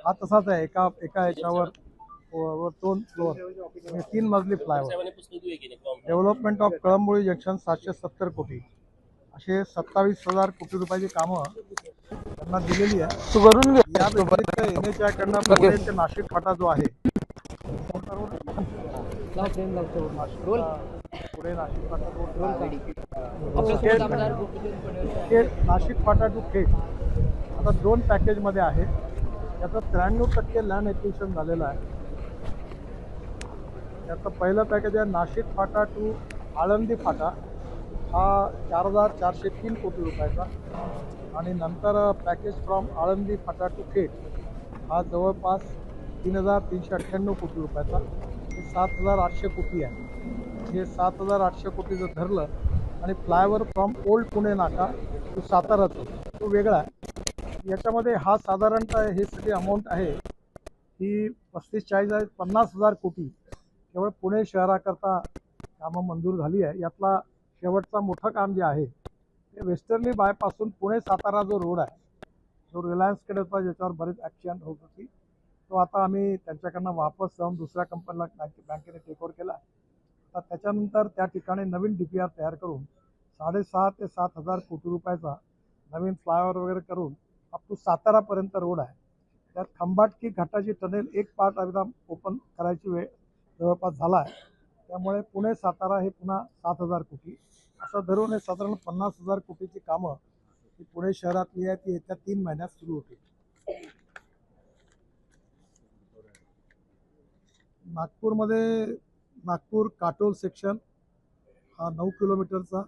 हा तसाच आहे, एका एका याच्यावर दोन फ्लोअर आणि 3 मजली फ्लायओव्हर. डेव्हलपमेंट ऑफ कळंबोळी जंक्शन 770 कोटी, असे 27,000 कोटी रुपयाची कामं त्यांना दिलेली आहे. या व्यतिरिक्त NHAI कडनं पुणे ते नाशिक फाटा जो आहे, पुणे नाशिक फाटा नाशिक फाटा टू खेड आता 2 पॅकेजमध्ये आहे. याचं 93% लँड एक्विजिशन झालेलं आहे. याचं पहिलं पॅकेज आहे नाशिक फाटा टू आळंदी फाटा, हा 4,403 कोटी रुपयाचा. आणि नंतर पॅकेज फ्रॉम आळंदी फाटा टू खेड हा जवळपास 3,398 कोटी रुपयाचा. हे 7,800 कोटी आहे. हे 7,800 कोटी जर धरलं आणि फ्लायओव्हर फ्रॉम ओल्ड पुणे नाका टू साताराचं तो वेगळा आहे. याच्यामध्ये हा साधारणतः हे सगळी अमाऊंट आहे ही 35-40 कोटी केवळ पुणे शहराकरता कामं मंजूर झाली आहे. यातला शेवटचा मोठं काम जे आहे ते वेस्टर्ली बायपासून पुणे सातारा जो रोड आहे, जो रिलायन्सकडे होता, ज्याच्यावर बरेच ॲक्शन होत होती, तो आता आम्ही त्यांच्याकडनं वापस जाऊन दुसऱ्या कंपनीला बँकेने टेकओव्हर केला. तर त्याच्यानंतर त्या ठिकाणी नवीन DPR तयार करून 6,500 ते 7,000 कोटी रुपयाचा नवीन फ्लायओव्हर वगैरे करून अप टू सातारापर्यंत रोड आहे. त्यात खंबाटकी घाटाची टनेल एक पार्ट एकदम ओपन करायची वेळ जवळपास झाला आहे. त्यामुळे पुणे सातारा हे पुन्हा 7,000 कोटी असं धरून हे साधारण 50,000 कोटीची कामं ही पुणे शहरातली आहे, ती येत्या 3 महिन्यात सुरू होतील. नागपूरमध्ये नागपूर काटोल सेक्शन हा 9 किलोमीटरचा,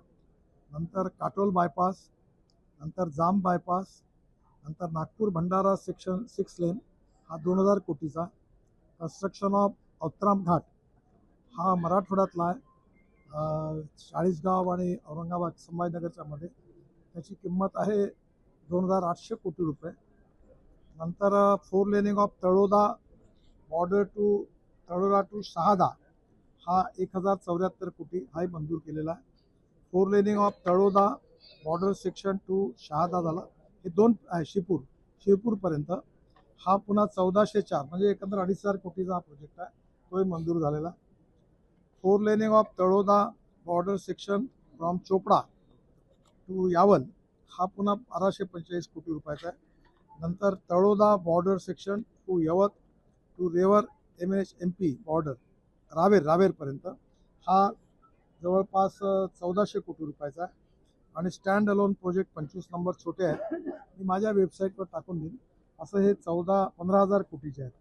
नंतर काटोल बायपास, नंतर जाम बायपास, नंतर नागपूर भंडारा सेक्शन 6 लेन हा 2,000 कोटीचा. कन्स्ट्रक्शन ऑफ औत्राम घाट हा मराठवाड्यातला आहे, चाळीसगाव आणि औरंगाबाद संभाजीनगरच्या मध्ये. त्याची किंमत आहे 2,800 कोटी रुपये. नंतर 4 laning of Taloda border to Taloda to Shahada हा 1,074 कोटी हाही मंजूर केलेला आहे. 4 laning of Taloda border section to Shahada झाला, हे 2 आहे. शिरपूरपर्यंत हा पुन्हा 1,404 म्हणजे एकंदर 2,500 कोटीचा हा प्रोजेक्ट आहे, तोही मंजूर झालेला. 4 laning of Taloda border section from Chopda to Yawal हा पुन्हा 1,245 कोटी रुपयाचा आहे. नंतर Taloda border section to Yavat to Raver MNH-MP border रावेरपर्यंत हा जवळपास 1,400 कोटी रुपयाचा आहे. आणि स्टँड अलोन प्रोजेक्ट 25 नंबर छोटे आहेत, मी माझ्या वेबसाईटवर टाकून देईन. असं हे 15,000 कोटीचे आहेत.